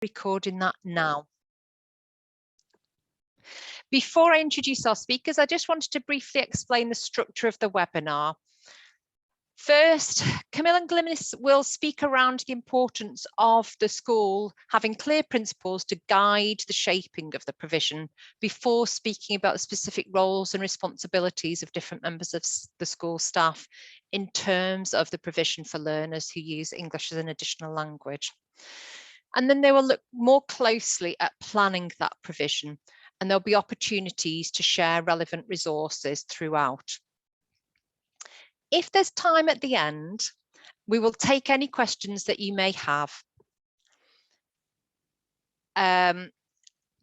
recording that now. Before I introduce our speakers, I just wanted to briefly explain the structure of the webinar. First, Camille and Glynis will speak around the importance of the school having clear principles to guide the shaping of the provision before speaking about the specific roles and responsibilities of different members of the school staff in terms of the provision for learners who use English as an additional language. And then they will look more closely at planning that provision, and there'll be opportunities to share relevant resources throughout. If there's time at the end, we will take any questions that you may have.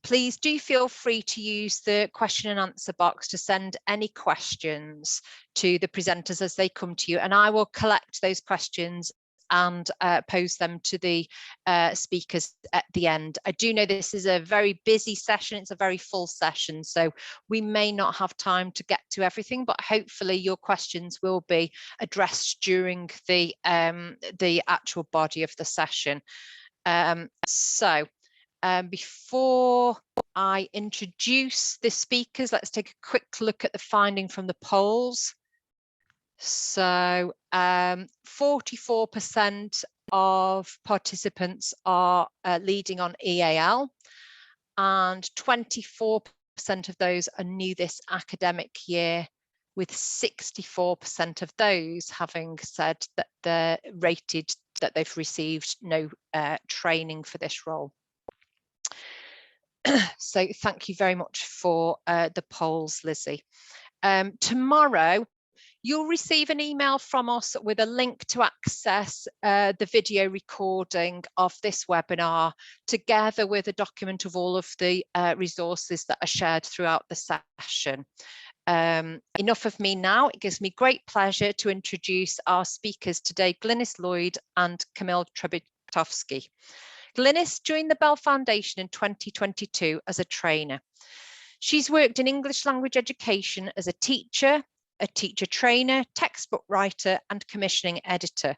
Please do feel free to use the question and answer box to send any questions to the presenters as they come to you, and I will collect those questions and pose them to the speakers at the end. I do know this is a very busy session, it's a very full session, so we may not have time to get to everything, but hopefully your questions will be addressed during the actual body of the session. Before I introduce the speakers, let's take a quick look at the finding from the polls. So 44% of participants are leading on EAL, and 24% of those are new this academic year, with 64% of those having said that they're rated that they've received no training for this role. So thank you very much for the polls, Lizzie. Tomorrow, you'll receive an email from us with a link to access the video recording of this webinar, together with a document of all of the resources that are shared throughout the session. Enough of me now. It gives me great pleasure to introduce our speakers today, Glynis Lloyd and Camille Trebitowski. Glynis joined the Bell Foundation in 2022 as a trainer. She's worked in English language education as a teacher trainer, textbook writer, and commissioning editor.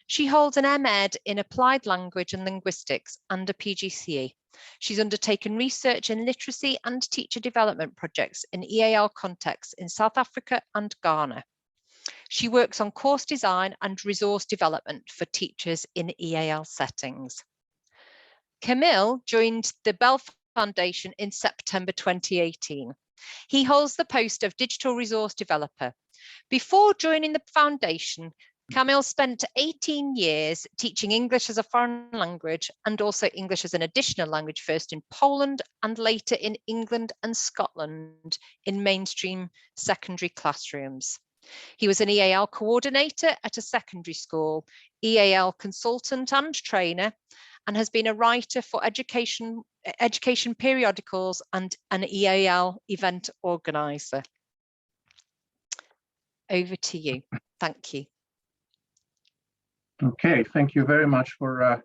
She holds an MEd in Applied Language and Linguistics and a PGCE. She's undertaken research in literacy and teacher development projects in EAL contexts in South Africa and Ghana. She works on course design and resource development for teachers in EAL settings. Camille joined the Bell Foundation in September 2018. He holds the post of Digital Resource Developer. Before joining the foundation, Camille spent 18 years teaching English as a foreign language and also English as an additional language, first in Poland and later in England and Scotland in mainstream secondary classrooms. He was an EAL coordinator at a secondary school, EAL consultant and trainer, and has been a writer for education periodicals and an EAL event organizer. Over to you. Thank you. Okay, thank you very much for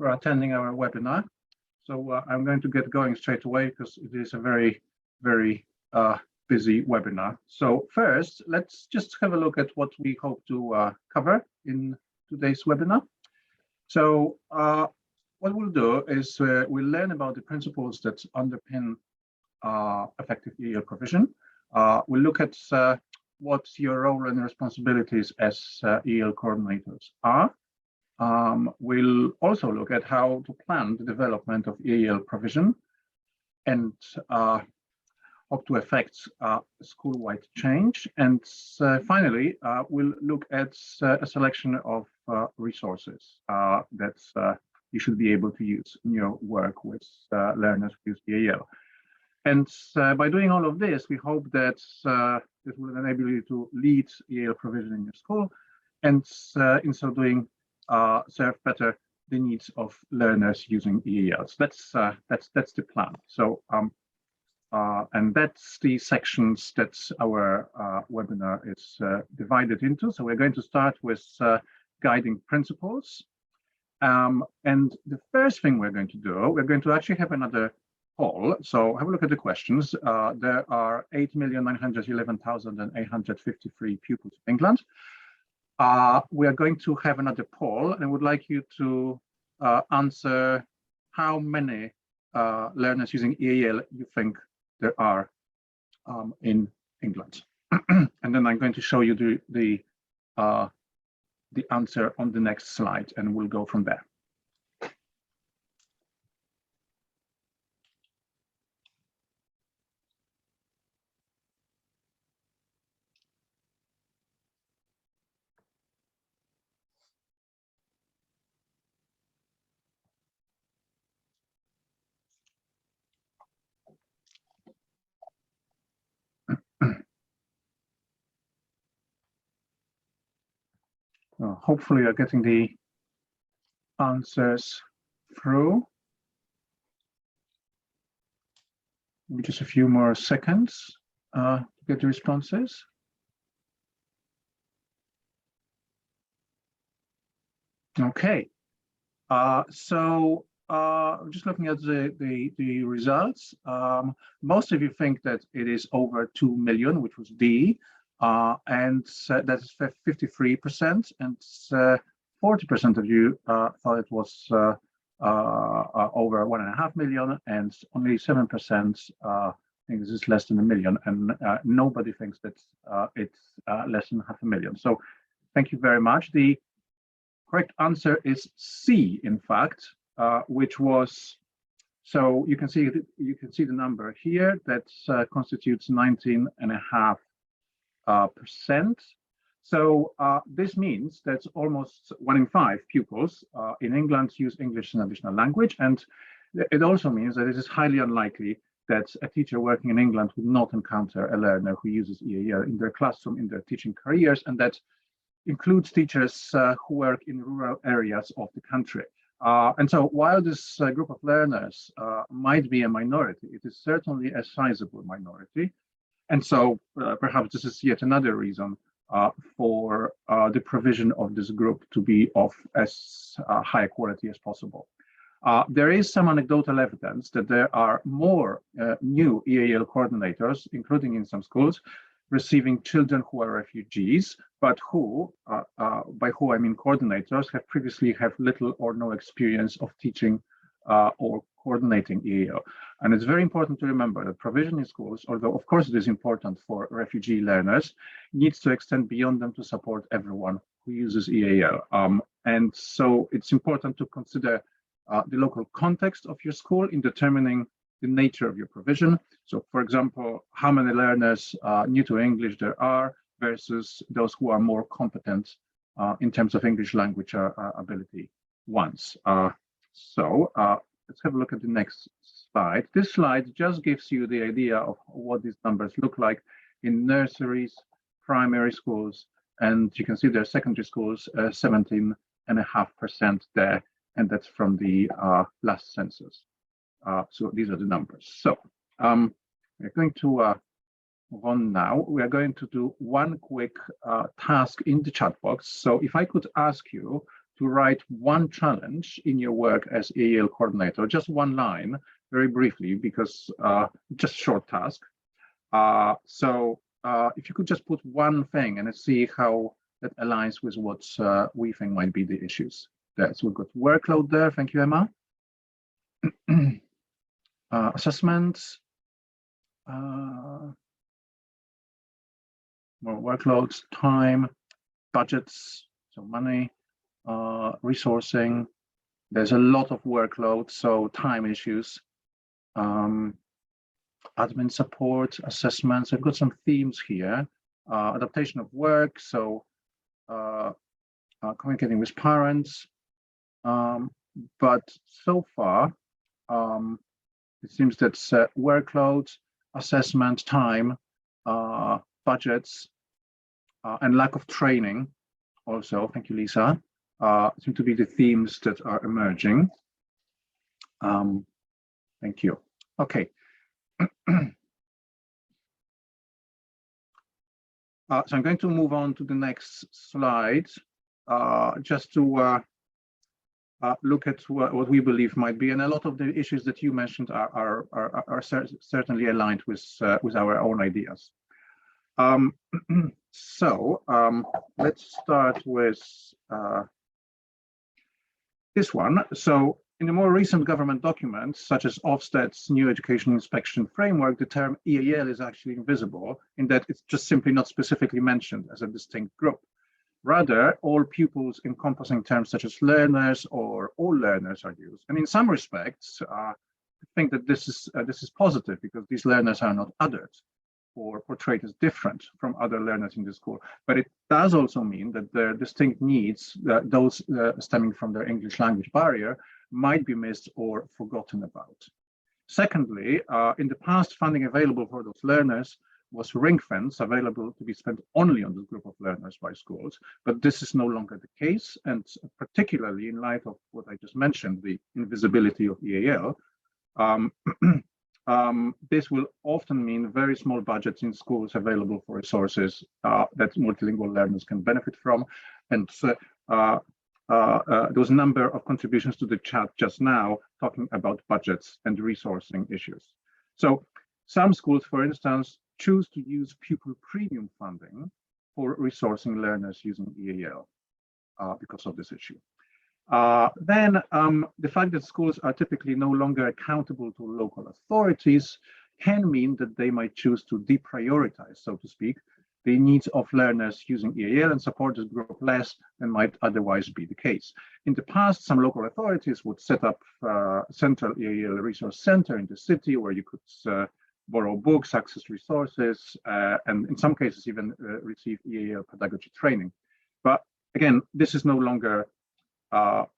attending our webinar. So I'm going to get going straight away because it is a very, very busy webinar. So first, let's just have a look at what we hope to cover in today's webinar. So what we'll do is we'll learn about the principles that underpin effective EAL provision. We'll look at what your role and responsibilities as EAL coordinators are. We'll also look at how to plan the development of EAL provision and hope to affect school-wide change. And finally, we'll look at a selection of resources that you should be able to use in your work with learners who use EAL. And by doing all of this, we hope that this will enable you to lead EAL provision in your school, and in so doing, serve better the needs of learners using EALs. That's the plan. So and that's the sections that our webinar is divided into. So we're going to start with guiding principles. And the first thing we're going to do, we're going to actually have another poll. So have a look at the questions. There are 8,911,853 pupils in England. We are going to have another poll, and I would like you to answer how many learners using EAL you think there are in England. And then I'm going to show you the answer on the next slide, and we'll go from there. Hopefully you're getting the answers through. Maybe just a few more seconds to get the responses. Okay, so just looking at the results, most of you think that it is over 2 million, which was D, and that's 53%, and 40% of you thought it was over 1.5 million, and only 7% think this is less than 1 million, and nobody thinks that it's less than 500,000. So thank you very much. The correct answer is C, in fact, which was, so you can see the number here that constitutes 19.5%. So this means that almost 1 in 5 pupils in England use English as an additional language, and it also means that it is highly unlikely that a teacher working in England would not encounter a learner who uses EAL in their classroom in their teaching careers, and that includes teachers who work in rural areas of the country. And so while this group of learners might be a minority, it is certainly a sizable minority. And so perhaps this is yet another reason for the provision of this group to be of as high quality as possible. There is some anecdotal evidence that there are more new EAL coordinators, including in some schools, receiving children who are refugees, but who, by who I mean coordinators, have previously have little or no experience of teaching or coordinating EAL. And it's very important to remember that provision in schools, although of course it is important for refugee learners, needs to extend beyond them to support everyone who uses EAL. And so it's important to consider the local context of your school in determining the nature of your provision. So for example, how many learners new to English there are versus those who are more competent in terms of English language ability once. So let's have a look at the next slide. This slide just gives you the idea of what these numbers look like in nurseries, primary schools, and you can see their secondary schools, 17.5% there, and that's from the last census. So these are the numbers. So we're going to move on now. We are going to do one quick task in the chat box. So if I could ask you to write one challenge in your work as EAL coordinator, just one line, very briefly, because just short task. So if you could just put one thing and see how that aligns with what we think might be the issues. There, so we've got workload there. Thank you, Emma. Assessments, more workloads, time, budgets, so money, resourcing. There's a lot of workload, so time issues, admin support, assessments. I've got some themes here, adaptation of work, so communicating with parents, but so far, it seems that workload, assessment, time, budgets, and lack of training also, thank you, Lisa, seem to be the themes that are emerging. Thank you. Okay. So I'm going to move on to the next slide, just to look at what we believe might be, and a lot of the issues that you mentioned are certainly aligned with our own ideas. So let's start with this one. So In the more recent government documents, such as Ofsted's New Education Inspection Framework, the term EAL is actually invisible in that it's just simply not specifically mentioned as a distinct group. Rather, all pupils encompassing terms such as learners or all learners are used. And in some respects, I think that this is positive because these learners are not othered or portrayed as different from other learners in the school. But it does also mean that their distinct needs, those stemming from their English language barrier, might be missed or forgotten about. Secondly, in the past, funding available for those learners was ring-fence, available to be spent only on this group of learners by schools, but this is no longer the case, and particularly in light of what I just mentioned, the invisibility of EAL, this will often mean very small budgets in schools available for resources that multilingual learners can benefit from, and there was a number of contributions to the chat just now talking about budgets and resourcing issues. So some schools, for instance, choose to use pupil premium funding for resourcing learners using EAL because of this issue. Then the fact that schools are typically no longer accountable to local authorities can mean that they might choose to deprioritize, so to speak, the needs of learners using EAL and support this group less than might otherwise be the case. In the past, some local authorities would set up a central EAL resource center in the city where you could borrow books, access resources, and in some cases even receive EAL pedagogy training. But again, this is no longer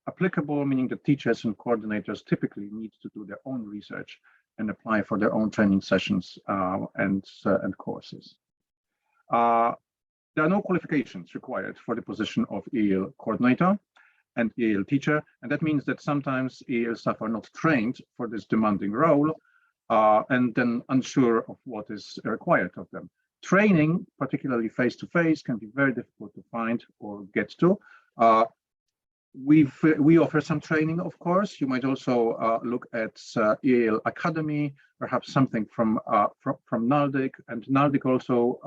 applicable, meaning that teachers and coordinators typically need to do their own research and apply for their own training sessions and courses. There are no qualifications required for the position of EAL coordinator and EAL teacher, and that means that sometimes EAL staff are not trained for this demanding role and then unsure of what is required of them. Training, particularly face-to-face, can be very difficult to find or get to. We offer some training, of course. You might also look at EAL Academy, perhaps something from NALDIC, and NALDIC also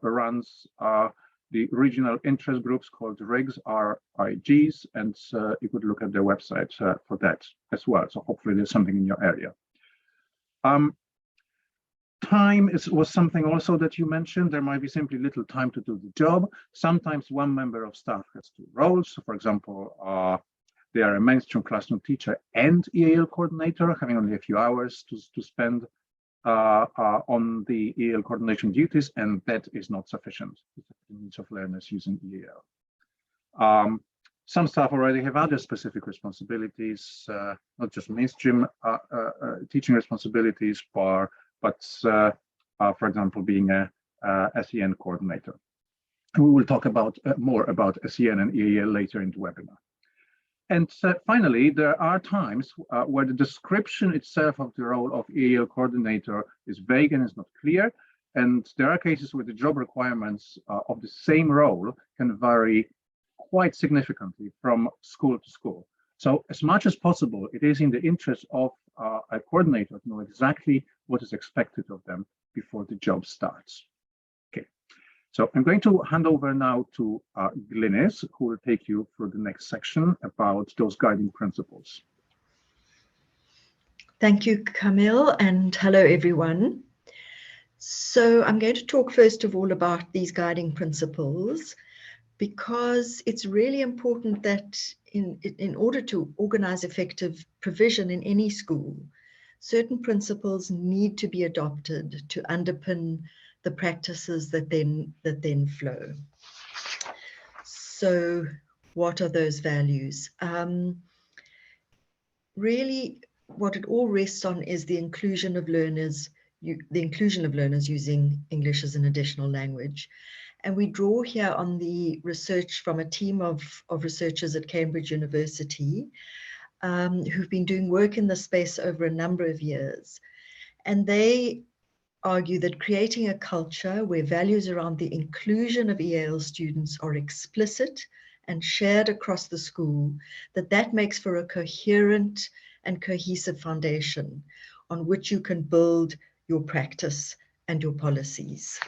runs the regional interest groups called RIGs, R-I-Gs, and you could look at their website for that as well. So hopefully there's something in your area. Time was something also that you mentioned. There might be simply little time to do the job. Sometimes one member of staff has two roles. So for example, they are a mainstream classroom teacher and EAL coordinator, having only a few hours to spend on the EAL coordination duties, and that is not sufficient to the needs of learners using EAL. Some staff already have other specific responsibilities, not just mainstream teaching responsibilities, but for example, being a SEN coordinator. And we will talk about more about SEN and EAL later in the webinar. And finally, there are times where the description itself of the role of EAL coordinator is vague and is not clear. And there are cases where the job requirements of the same role can vary quite significantly from school to school. So as much as possible, it is in the interest of a coordinator to know exactly what is expected of them before the job starts. Okay, so I'm going to hand over now to Glynis, who will take you through the next section about those guiding principles. Thank you, Camille, and hello, everyone. So I'm going to talk first of all about these guiding principles, because it's really important that in order to organize effective provision in any school, certain principles need to be adopted to underpin the practices that then flow. So what are those values? Really, what it all rests on is the inclusion of learners using English as an additional language. And we draw here on the research from a team of researchers at Cambridge University who've been doing work in this space over a number of years. And they argue that creating a culture where values around the inclusion of EAL students are explicit and shared across the school, that makes for a coherent and cohesive foundation on which you can build your practice and your policies.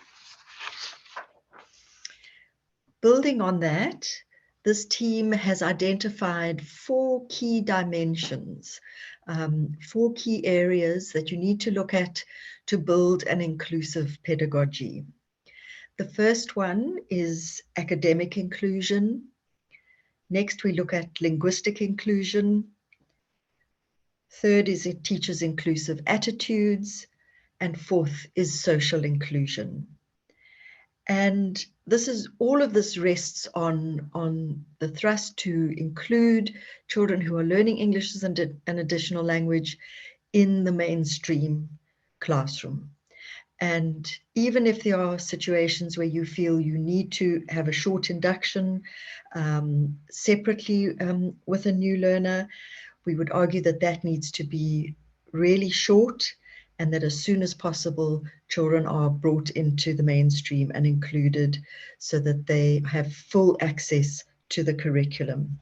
Building on that, this team has identified 4 key dimensions, 4 key areas that you need to look at to build an inclusive pedagogy. The first one is academic inclusion. Next, we look at linguistic inclusion. Third is teachers' inclusive attitudes. And fourth is social inclusion. And all of this rests on the thrust to include children who are learning English as an additional language in the mainstream classroom. And even if there are situations where you feel you need to have a short induction separately with a new learner, we would argue that that needs to be really short, and that as soon as possible, children are brought into the mainstream and included so that they have full access to the curriculum.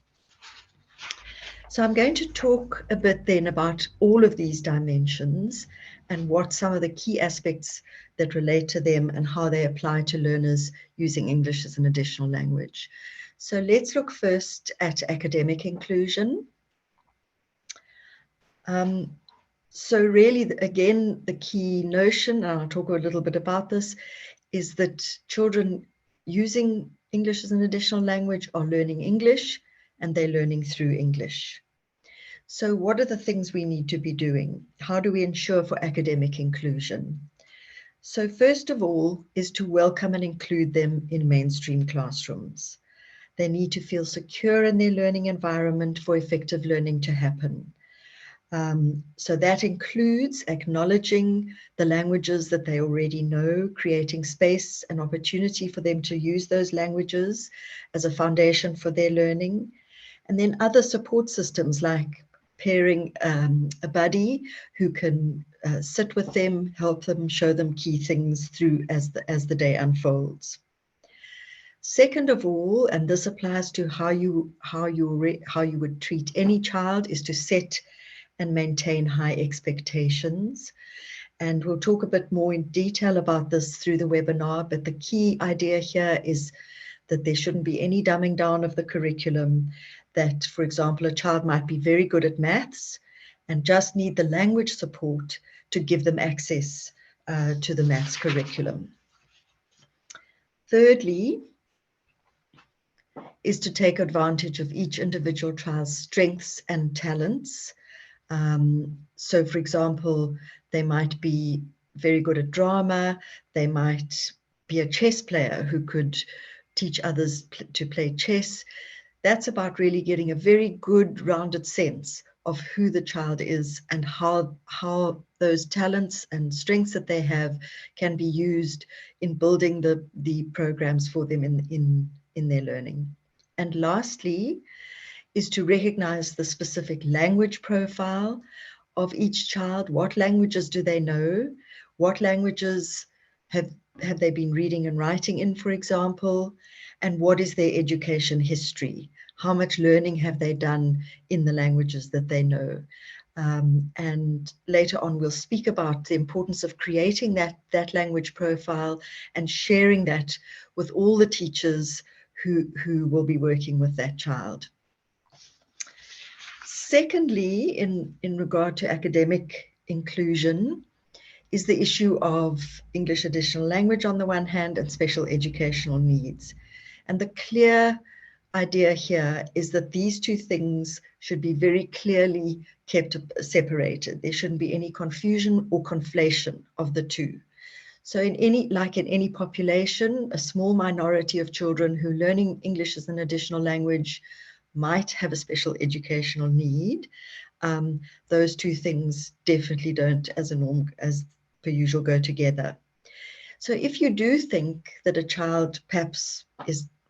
So I'm going to talk a bit then about all of these dimensions and what some of the key aspects that relate to them and how they apply to learners using English as an additional language. So let's look first at academic inclusion. So really, again, the key notion, and I'll talk a little bit about this, is that children using English as an additional language are learning English, and they're learning through English. So what are the things we need to be doing? How do we ensure for academic inclusion? So first of all is to welcome and include them in mainstream classrooms. They need to feel secure in their learning environment for effective learning to happen. So that includes acknowledging the languages that they already know, creating space and opportunity for them to use those languages as a foundation for their learning. And then other support systems like pairing a buddy who can sit with them, help them, show them key things through as the day unfolds. Second of all, and this applies to how you would treat any child, is to set and maintain high expectations. And we'll talk a bit more in detail about this through the webinar, but the key idea here is that there shouldn't be any dumbing down of the curriculum, that, for example, a child might be very good at maths and just need the language support to give them access to the maths curriculum. Thirdly, is to take advantage of each individual child's strengths and talents. So, for example, they might be very good at drama, they might be a chess player who could teach others to play chess. That's about really getting a very good rounded sense of who the child is and how those talents and strengths that they have can be used in building the programs for them in their learning. And lastly, is to recognize the specific language profile of each child. What languages do they know? What languages have they been reading and writing in, for example? And what is their education history? How much learning have they done in the languages that they know? And later on, we'll speak about the importance of creating that language profile and sharing that with all the teachers who will be working with that child. Secondly, in regard to academic inclusion, is the issue of English additional language on the one hand and special educational needs. And the clear idea here is that these two things should be very clearly kept separated. There shouldn't be any confusion or conflation of the two. So in any population, a small minority of children who are learning English as an additional language might have a special educational need. Those two things definitely don't, as per usual, go together. So if you do think that a child perhaps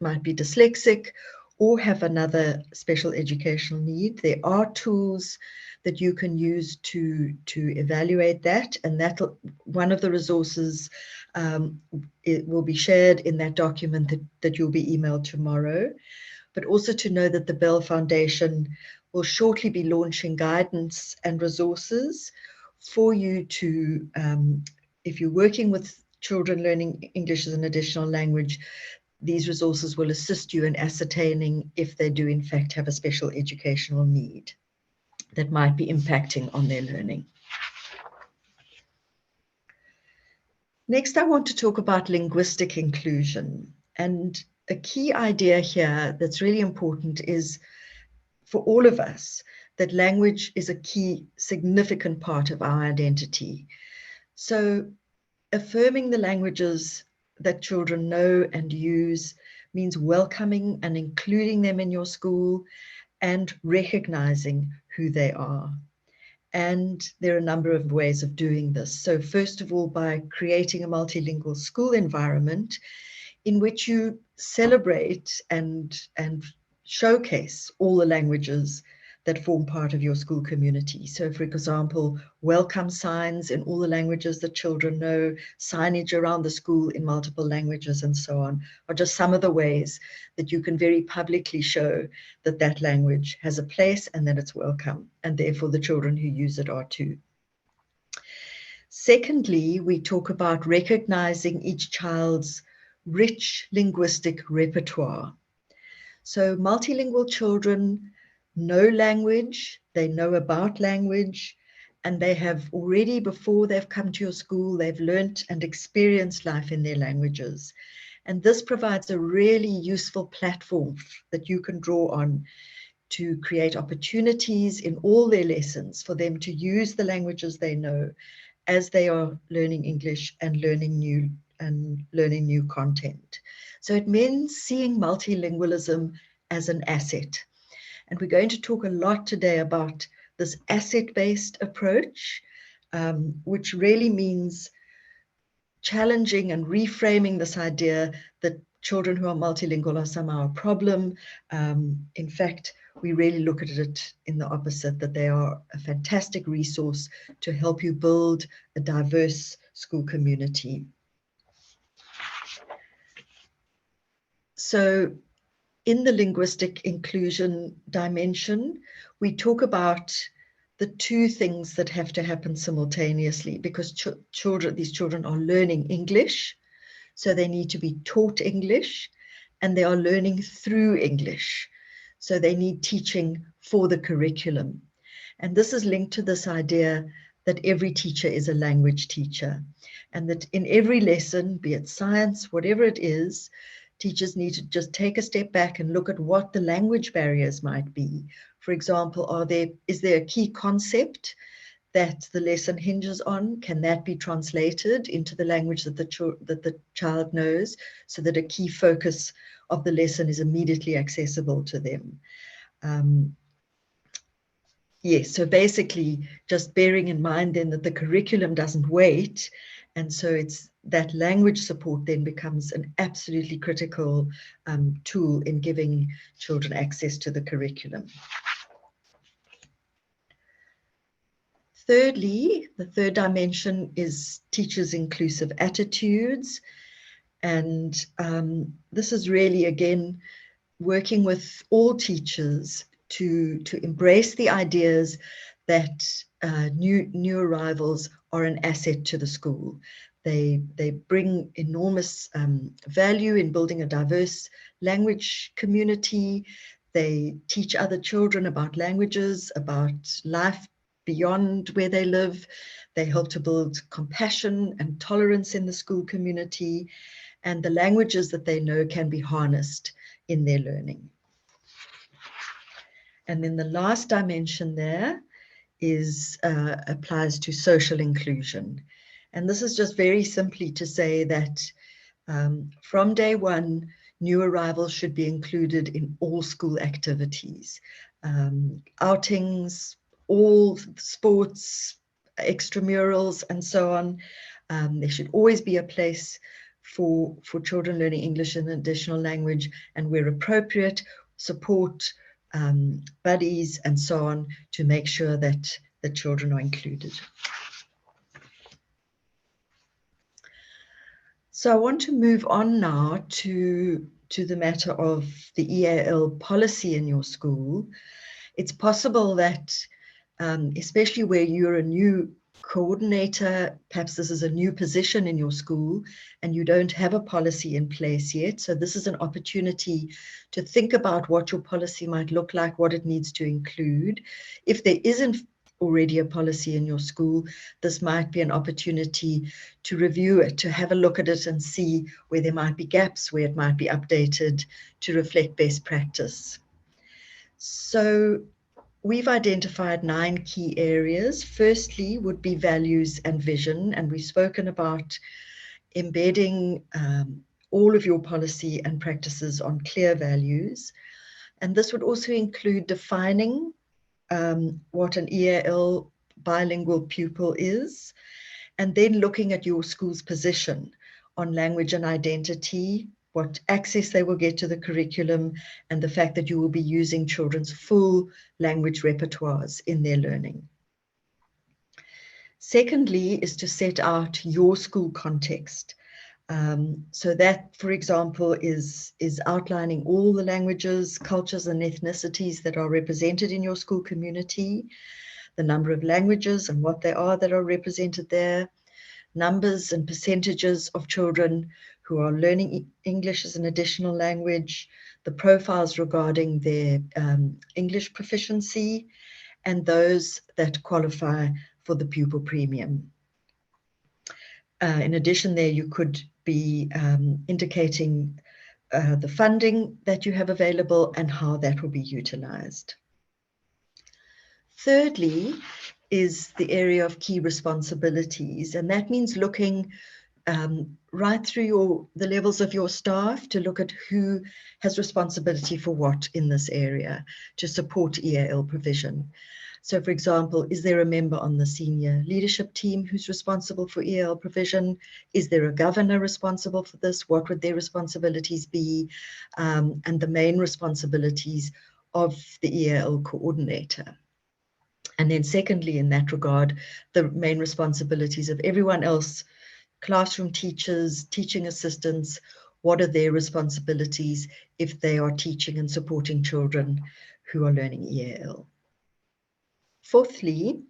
might be dyslexic or have another special educational need, there are tools that you can use to evaluate that, and one of the resources it will be shared in that document that you'll be emailed tomorrow. But also to know that the Bell Foundation will shortly be launching guidance and resources for you to, if you're working with children learning English as an additional language, these resources will assist you in ascertaining if they do in fact have a special educational need that might be impacting on their learning. Next, I want to talk about linguistic inclusion. And a key idea here that's really important is for all of us that language is a key, significant part of our identity. So affirming the languages that children know and use means welcoming and including them in your school and recognizing who they are. And there are a number of ways of doing this. So first of all, by creating a multilingual school environment in which you celebrate and showcase all the languages that form part of your school community. So for example, welcome signs in all the languages that children know, signage around the school in multiple languages and so on, are just some of the ways that you can very publicly show that that language has a place and that it's welcome, and therefore the children who use it are too. Secondly, we talk about recognizing each child's rich linguistic repertoire. So multilingual children know language, they know about language, and they have already, before they've come to your school, they've learnt and experienced life in their languages. And this provides a really useful platform that you can draw on to create opportunities in all their lessons for them to use the languages they know as they are learning English and learning new content. So it means seeing multilingualism as an asset. And we're going to talk a lot today about this asset-based approach, which really means challenging and reframing this idea that children who are multilingual are somehow a problem. In fact, we really look at it in the opposite, that they are a fantastic resource to help you build a diverse school community. So in the linguistic inclusion dimension, we talk about the two things that have to happen simultaneously, because these children are learning English, so they need to be taught English, and they are learning through English, so they need teaching for the curriculum. And this is linked to this idea that every teacher is a language teacher, and that in every lesson, be it science, whatever it is, teachers need to just take a step back and look at what the language barriers might be. For example, is there a key concept that the lesson hinges on? Can that be translated into the language that the child knows, so that a key focus of the lesson is immediately accessible to them? Yes, so basically just bearing in mind then that the curriculum doesn't wait, and so it's that language support then becomes an absolutely critical tool in giving children access to the curriculum. Thirdly, the third dimension is teachers' inclusive attitudes. And this is really, again, working with all teachers to embrace the ideas that new arrivals are an asset to the school. They bring enormous value in building a diverse language community. They teach other children about languages, about life beyond where they live. They help to build compassion and tolerance in the school community, and the languages that they know can be harnessed in their learning. And then the last dimension there is applies to social inclusion. And this is just very simply to say that from day one, new arrivals should be included in all school activities, outings, all sports, extramurals, and so on. There should always be a place for children learning English as an additional language, and where appropriate, support buddies and so on to make sure that the children are included. So I want to move on now to the matter of the EAL policy in your school. It's possible that, especially where you're a new coordinator, perhaps this is a new position in your school and you don't have a policy in place yet. So this is an opportunity to think about what your policy might look like, what it needs to include. If there isn't already a policy in your school, this might be an opportunity to review it, to have a look at it and see where there might be gaps, where it might be updated to reflect best practice. So we've identified 9 key areas. Firstly would be values and vision, and we've spoken about embedding all of your policy and practices on clear values. And this would also include defining what an EAL bilingual pupil is, and then looking at your school's position on language and identity, what access they will get to the curriculum, and the fact that you will be using children's full language repertoires in their learning. Secondly is to set out your school context. So that, for example, is outlining all the languages, cultures, and ethnicities that are represented in your school community, the number of languages and what they are that are represented there, numbers and percentages of children who are learning English as an additional language, the profiles regarding their English proficiency, and those that qualify for the pupil premium. In addition, there you could be indicating the funding that you have available and how that will be utilized. Thirdly is the area of key responsibilities, and that means looking right through the levels of your staff to look at who has responsibility for what in this area to support EAL provision. So, for example, is there a member on the senior leadership team who's responsible for EAL provision? Is there a governor responsible for this? What would their responsibilities be? And the main responsibilities of the EAL coordinator. And then secondly, in that regard, the main responsibilities of everyone else, classroom teachers, teaching assistants, what are their responsibilities if they are teaching and supporting children who are learning EAL? Fourthly,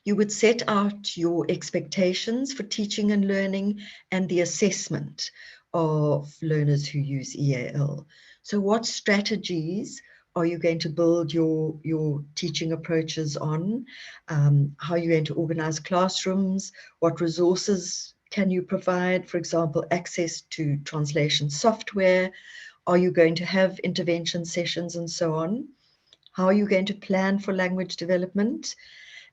you would set out your expectations for teaching and learning and the assessment of learners who use EAL. So what strategies are you going to build your teaching approaches on? How are you going to organize classrooms? What resources can you provide? For example, access to translation software. Are you going to have intervention sessions and so on? How are you going to plan for language development?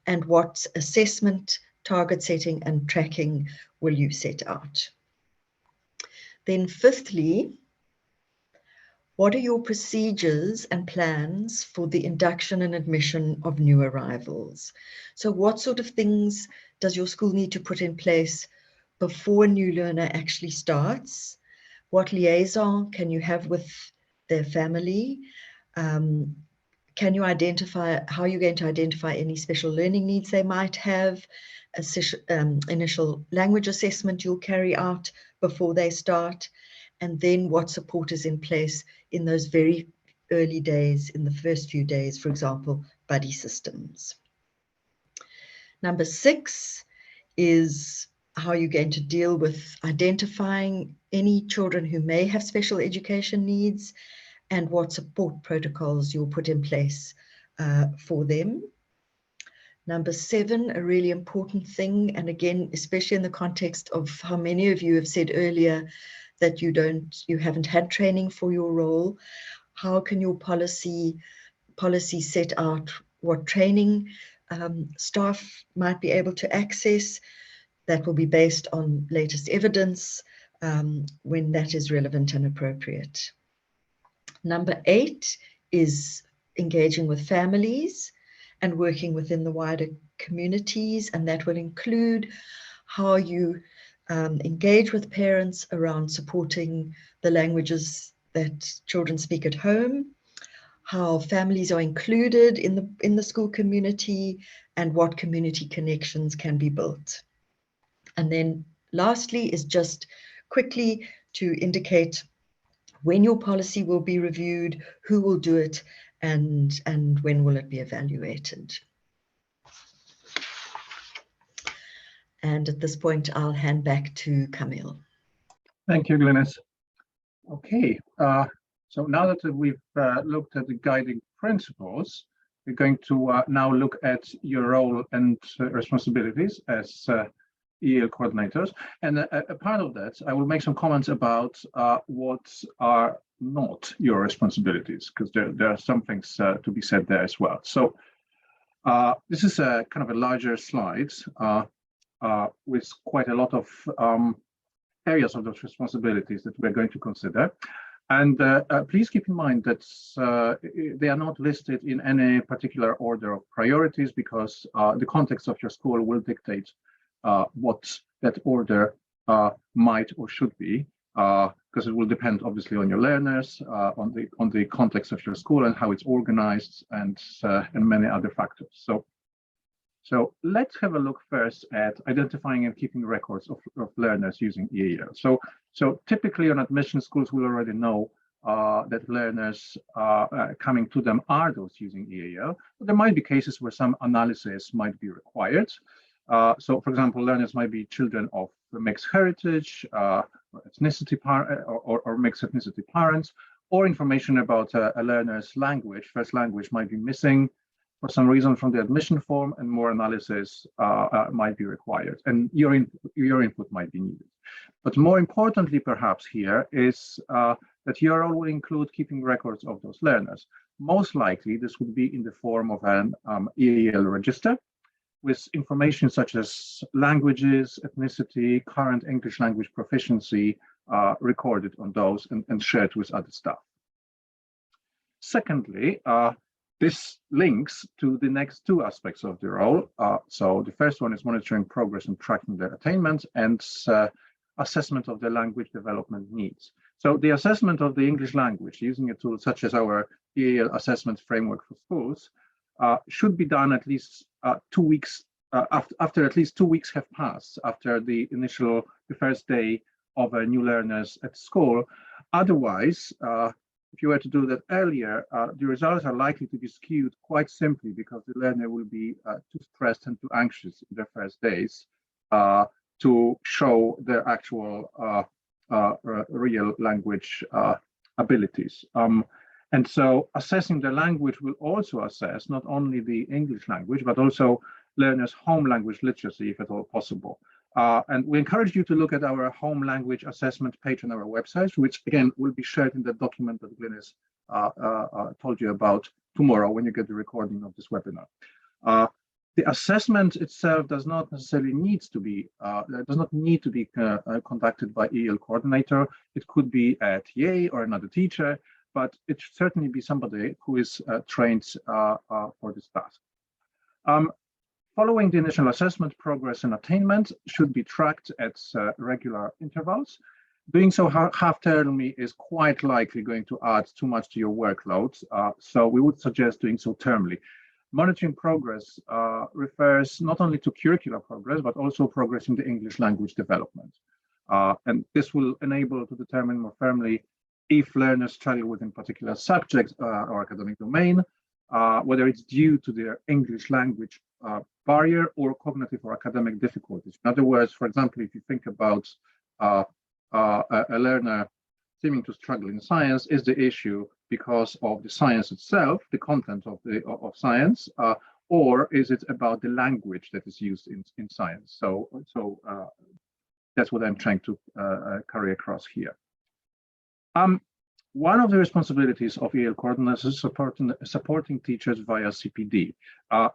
And what assessment, target setting, and tracking will you set out? Then fifthly, what are your procedures and plans for the induction and admission of new arrivals? So what sort of things does your school need to put in place before a new learner actually starts? What liaison can you have with their family? Can you identify how you're going to identify any special learning needs they might have? Initial language assessment you'll carry out before they start, and then what support is in place in those very early days, in the first few days, for example, buddy systems. Number 6 is how you're going to deal with identifying any children who may have special education needs and what support protocols you'll put in place for them. Number 7, a really important thing, and again, especially in the context of how many of you have said earlier that you haven't had training for your role. How can your policy set out what training staff might be able to access? That will be based on latest evidence when that is relevant and appropriate. Number 8 is engaging with families and working within the wider communities, and that will include how you engage with parents around supporting the languages that children speak at home, how families are included in the school community, and what community connections can be built. And then lastly is just quickly to indicate when your policy will be reviewed, who will do it, and when will it be evaluated. And at this point, I'll hand back to Camille. Thank you, Glynis. Okay, so now that we've looked at the guiding principles, we're going to now look at your role and responsibilities as EAL coordinators. And a part of that, I will make some comments about what are not your responsibilities, because there are some things to be said there as well. So this is a kind of a larger slide with quite a lot of areas of those responsibilities that we're going to consider. And please keep in mind that they are not listed in any particular order of priorities, because the context of your school will dictate what that order might or should be, because it will depend obviously on your learners, on the context of your school and how it's organized, and many other factors. So let's have a look first at identifying and keeping records of learners using EAL. So typically on admission, schools will already know that learners coming to them are those using EAL. But there might be cases where some analysis might be required. So for example, learners might be children of mixed heritage, ethnicity or mixed ethnicity parents, or information about a learner's language, first language, might be missing for some reason from the admission form, and more analysis might be required, and your input might be needed. But more importantly, perhaps here is that your role will include keeping records of those learners. Most likely, this would be in the form of an EAL register with information such as languages, ethnicity, current English language proficiency recorded on those and shared with other staff. Secondly, this links to the next two aspects of the role. So the first one is monitoring progress and tracking their attainment, and assessment of their language development needs. So the assessment of the English language using a tool such as our EAL assessment framework for schools should be done at least 2 weeks after at least 2 weeks have passed after the first day of new learners at school. Otherwise, if you were to do that earlier, the results are likely to be skewed quite simply because the learner will be too stressed and too anxious in their first days to show their actual real language abilities. And so assessing the language will also assess not only the English language, but also learners' home language literacy, if at all possible. And we encourage you to look at our home language assessment page on our website, which again will be shared in the document that Glynis told you about tomorrow when you get the recording of this webinar. The assessment itself does not necessarily need to be conducted by EAL coordinator. It could be a TA or another teacher, but it should certainly be somebody who is trained for this task. Following the initial assessment, progress and attainment should be tracked at regular intervals. Doing so half-termly is quite likely going to add too much to your workload, so we would suggest doing so termly. Monitoring progress refers not only to curricular progress, but also progress in the English language development. And this will enable to determine more firmly if learners struggle within particular subjects or academic domain, whether it's due to their English language barrier or cognitive or academic difficulties. In other words, for example, if you think about a learner seeming to struggle in science, is the issue because of the science itself, the content of science, or is it about the language that is used in science? So that's what I'm trying to carry across here. One of the responsibilities of EAL coordinators is supporting teachers via CPD.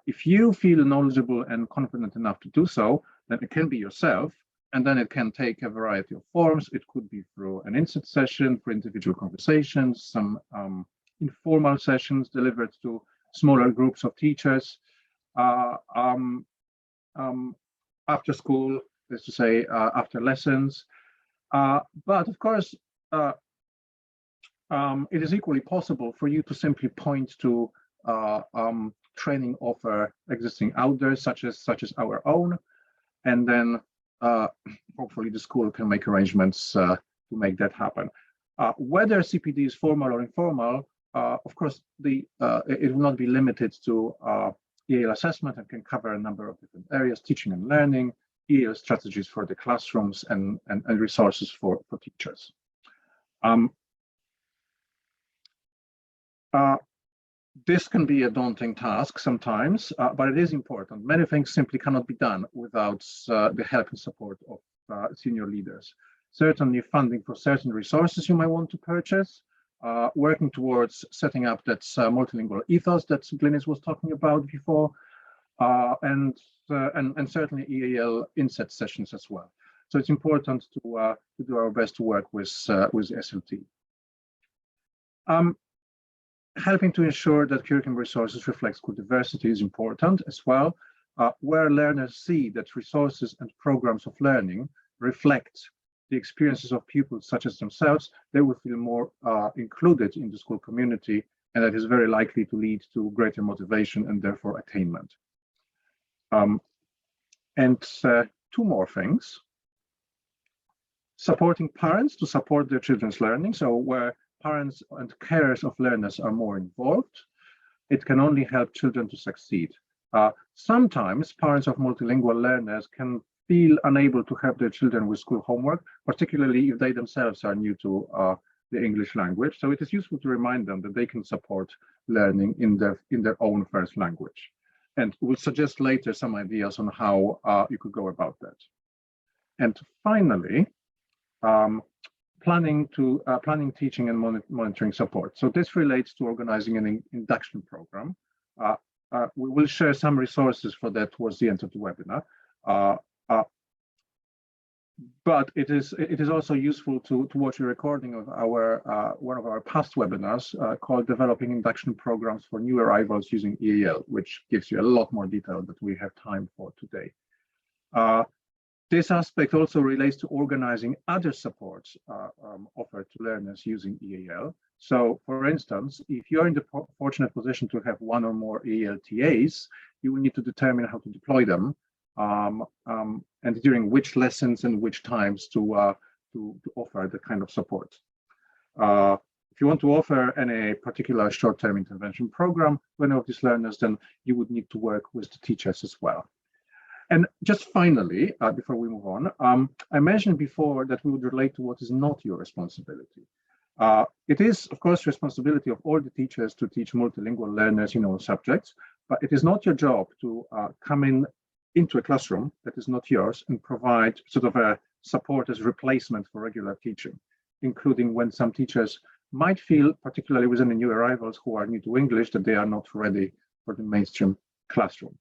If you feel knowledgeable and confident enough to do so, then it can be yourself, and then it can take a variety of forms. It could be through an insight session for individual conversations, some informal sessions delivered to smaller groups of teachers, after school, let's just say after lessons. But of course, it is equally possible for you to simply point to training offer existing out there, such as our own, and then hopefully the school can make arrangements to make that happen. Whether CPD is formal or informal, of course, it will not be limited to EAL assessment and can cover a number of different areas: teaching and learning, EAL strategies for the classrooms and resources for teachers. This can be a daunting task sometimes, but it is important. Many things simply cannot be done without the help and support of senior leaders. Certainly funding for certain resources you might want to purchase, working towards setting up that multilingual ethos that Glynis was talking about before, and certainly EAL inset sessions as well. So it's important to do our best to work with SLT. Helping to ensure that curriculum resources reflect school diversity is important as well. Where learners see that resources and programs of learning reflect the experiences of pupils such as themselves, they will feel more included in the school community, and that is very likely to lead to greater motivation and therefore attainment. Two more things. Supporting parents to support their children's learning. So where parents and carers of learners are more involved, it can only help children to succeed. Sometimes parents of multilingual learners can feel unable to help their children with school homework, particularly if they themselves are new to the English language. So it is useful to remind them that they can support learning in their own first language. And we'll suggest later some ideas on how you could go about that. And finally, planning, teaching, and monitoring support. So this relates to organizing an induction program. We will share some resources for that towards the end of the webinar. But it is also useful to watch a recording of our one of our past webinars called Developing Induction Programs for New Arrivals Using EAL, which gives you a lot more detail that we have time for today. This aspect also relates to organizing other supports offered to learners using EAL. So, for instance, if you're in the fortunate position to have one or more EAL TAs, you will need to determine how to deploy them and during which lessons and which times to offer the kind of support. If you want to offer any particular short-term intervention program to any of these learners, then you would need to work with the teachers as well. And just finally, before we move on, I mentioned before that we would relate to what is not your responsibility. It is, of course, responsibility of all the teachers to teach multilingual learners in all subjects, but it is not your job to come into a classroom that is not yours and provide sort of a support as replacement for regular teaching, including when some teachers might feel, particularly within the new arrivals who are new to English, that they are not ready for the mainstream classroom.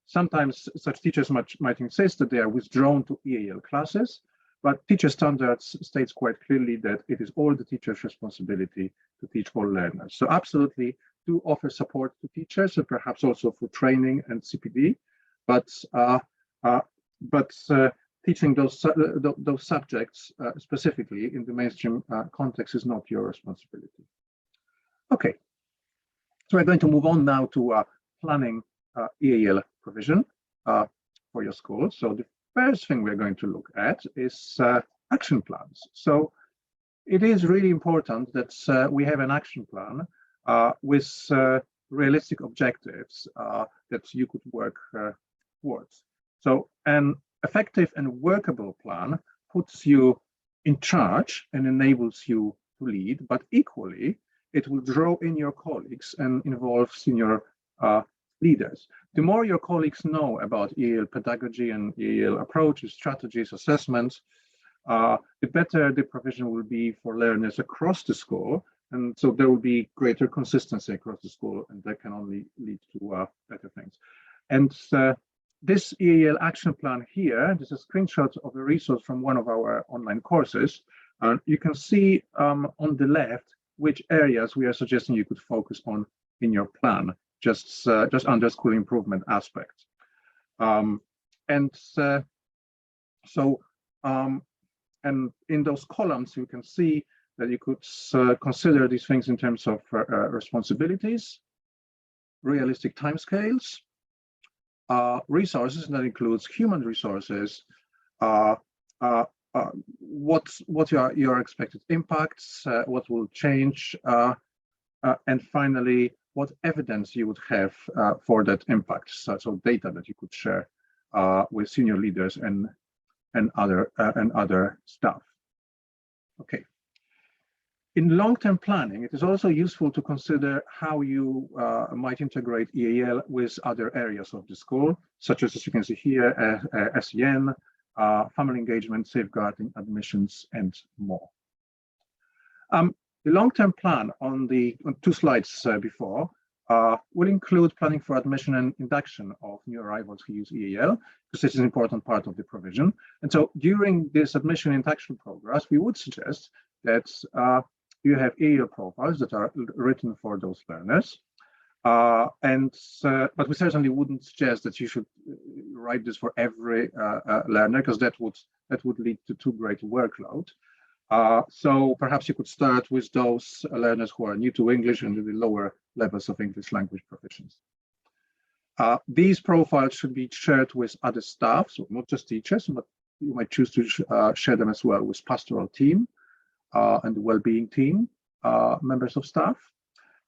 Sometimes such teachers might insist that they are withdrawn to EAL classes, but teacher standards states quite clearly that it is all the teacher's responsibility to teach all learners. So absolutely do offer support to teachers and perhaps also for training and CPD, but teaching those subjects specifically in the mainstream context is not your responsibility. Okay, so we're going to move on now to planning EAL provision for your school. So the first thing we're going to look at is action plans. So it is really important that we have an action plan with realistic objectives that you could work towards. So an effective and workable plan puts you in charge and enables you to lead, but equally it will draw in your colleagues and involve senior leaders. The more your colleagues know about EAL pedagogy and EAL approaches, strategies, assessments, the better the provision will be for learners across the school. And so there will be greater consistency across the school, and that can only lead to better things. And this EAL action plan here, this is a screenshot of a resource from one of our online courses. You can see on the left which areas we are suggesting you could focus on in your plan, just under school improvement aspects. And in those columns, you can see that you could consider these things in terms of responsibilities, realistic timescales, resources, and that includes human resources, what are your expected impacts, what will change, and finally, what evidence you would have for that impact, so data that you could share with senior leaders and other staff. Okay. In long-term planning, it is also useful to consider how you might integrate EAL with other areas of the school, such as you can see here, SEN, family engagement, safeguarding, admissions, and more. The long-term plan on 2 slides before will include planning for admission and induction of new arrivals who use EAL, because this is an important part of the provision. And so during this admission induction progress, we would suggest that you have EAL profiles that are written for those learners. But we certainly wouldn't suggest that you should write this for every learner, because that would lead to too great a workload. So perhaps you could start with those learners who are new to English and the lower levels of English language proficiency. These profiles should be shared with other staff, so not just teachers, but you might choose to share them as well with pastoral team and the well-being team, members of staff.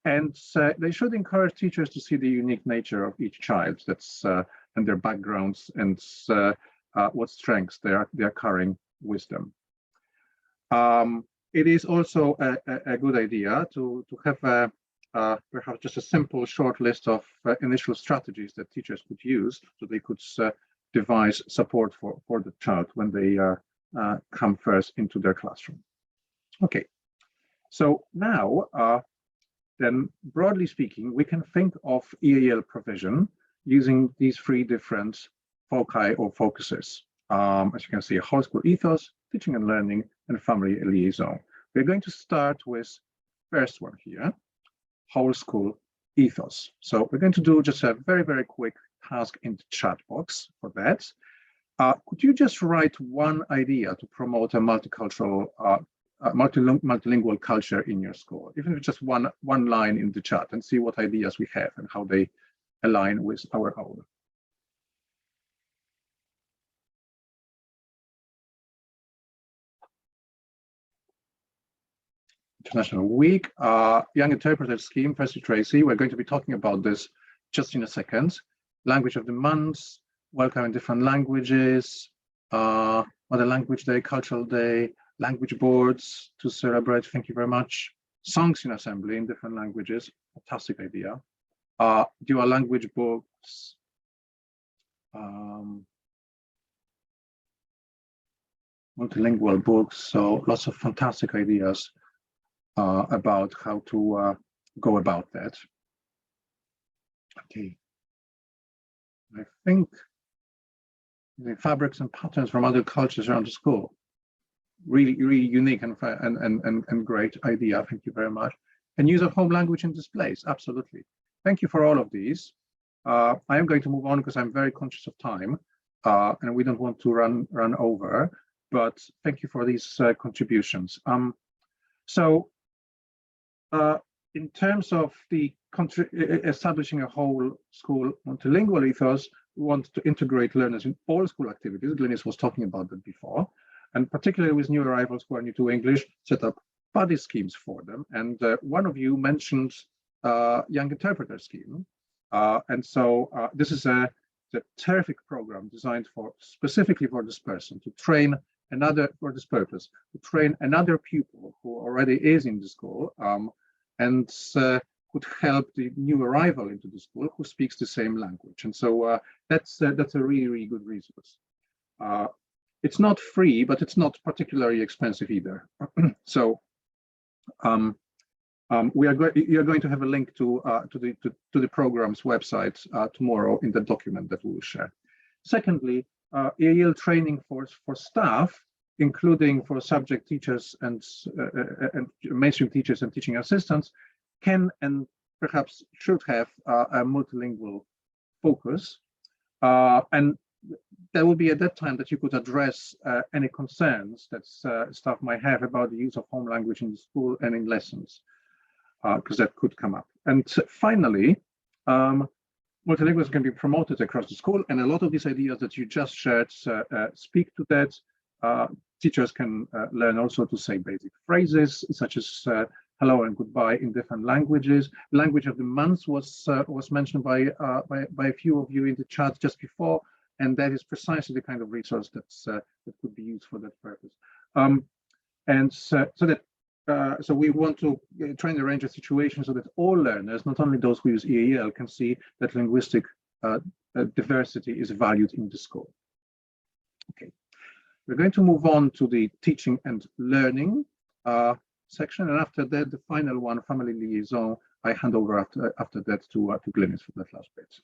And they should encourage teachers to see the unique nature of each child, and their backgrounds, and what strengths they are carrying with them. It is also a good idea to have perhaps just a simple short list of initial strategies that teachers could use, so they could devise support for the child when they come first into their classroom. Okay, so now then broadly speaking, we can think of EAL provision using these 3 different foci or focuses. As you can see, whole school ethos, teaching and learning, and family liaison. We're going to start with first one here, whole school ethos. So we're going to do just a very, very quick task in the chat box for that. Could you just write one idea to promote a multicultural, multilingual culture in your school, even if it's just one line in the chat, and see what ideas we have and how they align with our own. International Week, Young Interpreter Scheme, firstly Tracy, we're going to be talking about this just in a second. Language of the Month, welcome in different languages, Mother Language Day, Cultural Day, language boards to celebrate, thank you very much. Songs in assembly in different languages, fantastic idea. Dual language books, multilingual books, so lots of fantastic ideas about how to go about that. Okay, I think the fabrics and patterns from other cultures around the school, really unique and great idea. Thank you very much. And use of home language in displays, absolutely. Thank you for all of these. I am going to move on because I'm very conscious of time, and we don't want to run over. But thank you for these contributions. In terms of the establishing a whole school multilingual ethos, we want to integrate learners in all school activities. Glynis was talking about that before, and particularly with new arrivals who are new to English, set up buddy schemes for them. And one of you mentioned Young Interpreter Scheme, and so this is a terrific program designed specifically for this person, to train for this purpose, to train another pupil who already is in the school, and could help the new arrival into the school who speaks the same language. And so that's a really good resource. It's not free, but it's not particularly expensive either. So you're going to have a link to the program's website tomorrow in the document that we will share. Secondly, EAL training for staff, including for subject teachers and mainstream teachers and teaching assistants, can and perhaps should have a multilingual focus. And there will be at that time that you could address any concerns that staff might have about the use of home language in the school and in lessons, because that could come up. And finally, multilingualism can be promoted across the school, and a lot of these ideas that you just shared speak to that. Teachers can learn also to say basic phrases such as hello and goodbye in different languages. Language of the Month was mentioned by a few of you in the chat just before. and that is precisely the kind of resource that's that could be used for that purpose. So we want to try and arrange a situation so that all learners, not only those who use EAL, can see that linguistic diversity is valued in the school. Okay, we're going to move on to the teaching and learning section, and after that, the final one, family liaison, I hand over after that to Glynis for that last bit.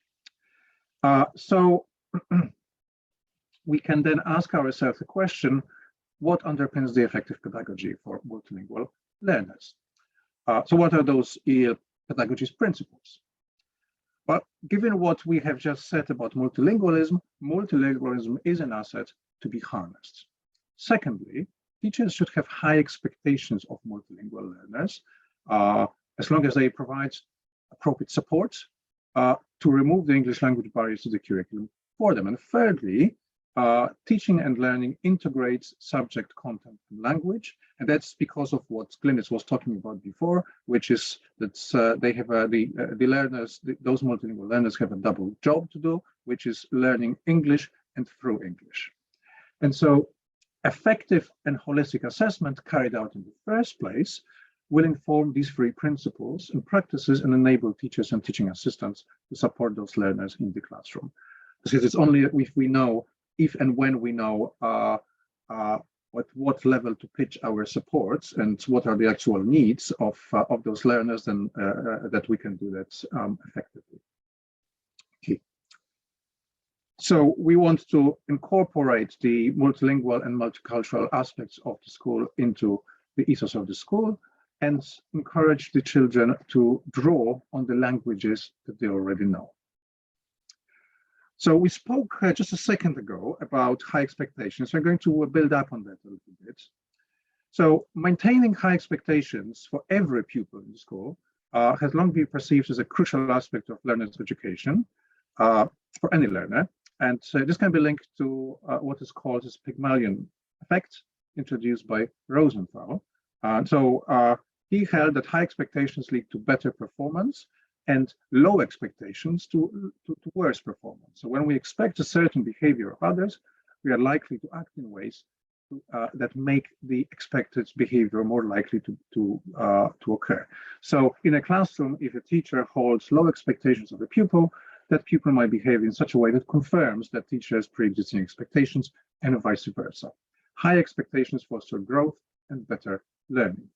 So we can then ask ourselves the question: what underpins the effective pedagogy for multilingual learners? So what are those EAL pedagogy's principles? Well, given what we have just said about multilingualism, multilingualism is an asset to be harnessed. Secondly, teachers should have high expectations of multilingual learners, as long as they provide appropriate support to remove the English language barriers to the curriculum for them. And thirdly, teaching and learning integrates subject, content, and language, and that's because of what Glynis was talking about before, which is that they have the learners, those multilingual learners have a double job to do, which is learning English and through English. And so effective and holistic assessment carried out in the first place will inform these three principles and practices and enable teachers and teaching assistants to support those learners in the classroom. Because it's only if we know, if and when we know what level to pitch our supports and what are the actual needs of those learners, then that we can do that effectively. Okay. So we want to incorporate the multilingual and multicultural aspects of the school into the ethos of the school and encourage the children to draw on the languages that they already know. So we spoke just a second ago about high expectations. We're going to build up on that a little bit. So maintaining high expectations for every pupil in the school has long been perceived as a crucial aspect of learner's education for any learner. And this can be linked to what is called the Pygmalion effect, introduced by Rosenthal. He held that high expectations lead to better performance and low expectations to worse performance. So when we expect a certain behavior of others, we are likely to act in ways that make the expected behavior more likely to occur. So in a classroom, if a teacher holds low expectations of a pupil, that pupil might behave in such a way that confirms that teacher has pre-existing expectations, and vice versa. High expectations foster growth and better learning.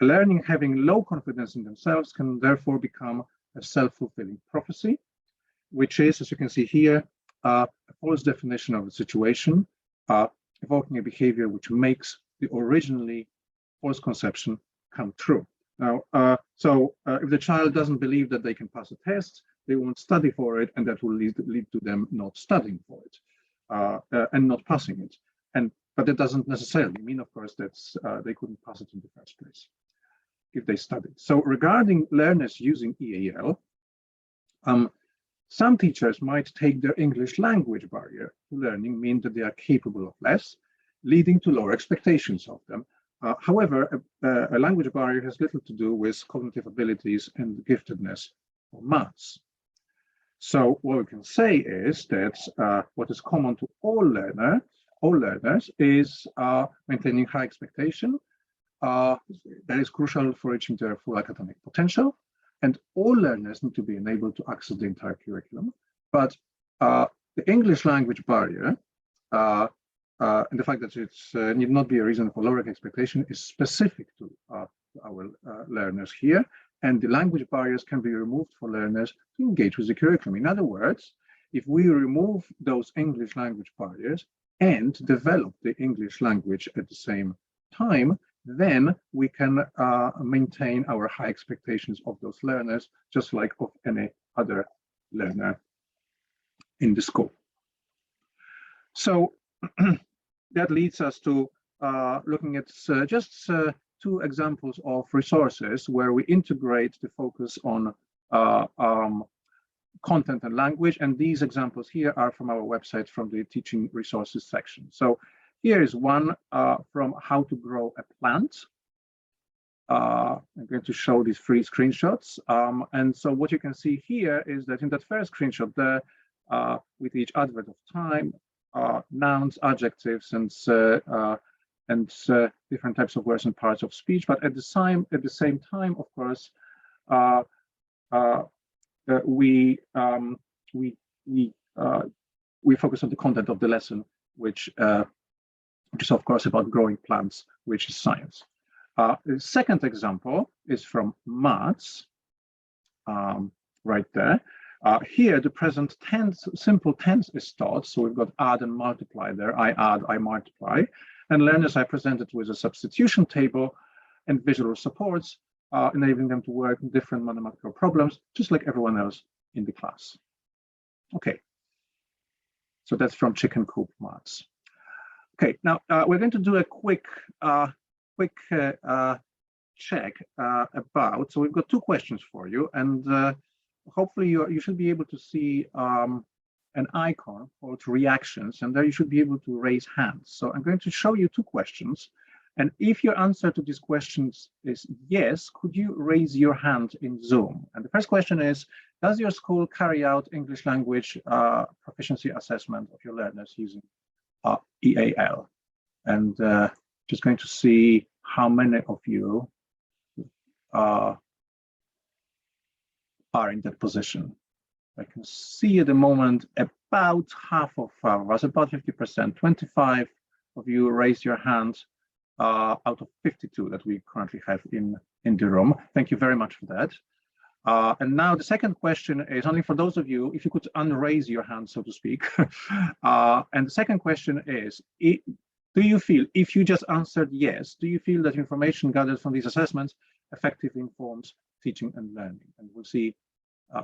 Learning having low confidence in themselves can therefore become a self-fulfilling prophecy, which is, as you can see here, a false definition of the situation, evoking a behavior which makes the originally false conception come true. Now, if the child doesn't believe that they can pass a test, they won't study for it, and that will lead to them not studying for it and not passing it. But that doesn't necessarily mean, of course, that they couldn't pass it in the first place if they studied. So regarding learners using EAL, some teachers might take their English language barrier to learning mean that they are capable of less, leading to lower expectations of them. However, a language barrier has little to do with cognitive abilities and giftedness or maths. So what we can say is that what is common to all learners is maintaining high expectation. That is crucial for reaching their full academic potential. And all learners need to be enabled to access the entire curriculum. But the English language barrier and the fact that it need not be a reason for lowering expectation is specific to our learners here. And the language barriers can be removed for learners to engage with the curriculum. In other words, if we remove those English language barriers and develop the English language at the same time, then we can maintain our high expectations of those learners, just like of any other learner in the school. So that leads us to looking at just two examples of resources where we integrate the focus on content and language. And these examples here are from our website, from the teaching resources section. So here is one from How to Grow a Plant. I'm going to show these three screenshots. And so what you can see here is that in that first screenshot, with each adverb of time, nouns, adjectives, and different types of words and parts of speech. But at the same time, of course, we focus on the content of the lesson, which is of course about growing plants, which is science. The second example is from maths, right there. Here, the present tense, simple tense is taught. So we've got add and multiply there. I add, I multiply. And learners are presented with a substitution table and visual supports, enabling them to work on different mathematical problems, just like everyone else in the class. Okay. So that's from Chicken Coop Maths. Okay, now we're going to do a quick check about. So we've got two questions for you, and hopefully you should be able to see an icon called reactions, and there you should be able to raise hands. So I'm going to show you two questions, and if your answer to these questions is yes, could you raise your hand in Zoom? And the first question is, does your school carry out English language proficiency assessment of your learners using EAL? And just going to see how many of you are in that position. I can see at the moment about half of us, about 50%, 25 of you raise your hand out of 52 that we currently have in the room. Thank you very much for that. And now the second question is only for those of you, if you could unraise your hand, so to speak. And the second question is, do you feel, if you just answered yes, do you feel that information gathered from these assessments effectively informs teaching and learning? And we'll see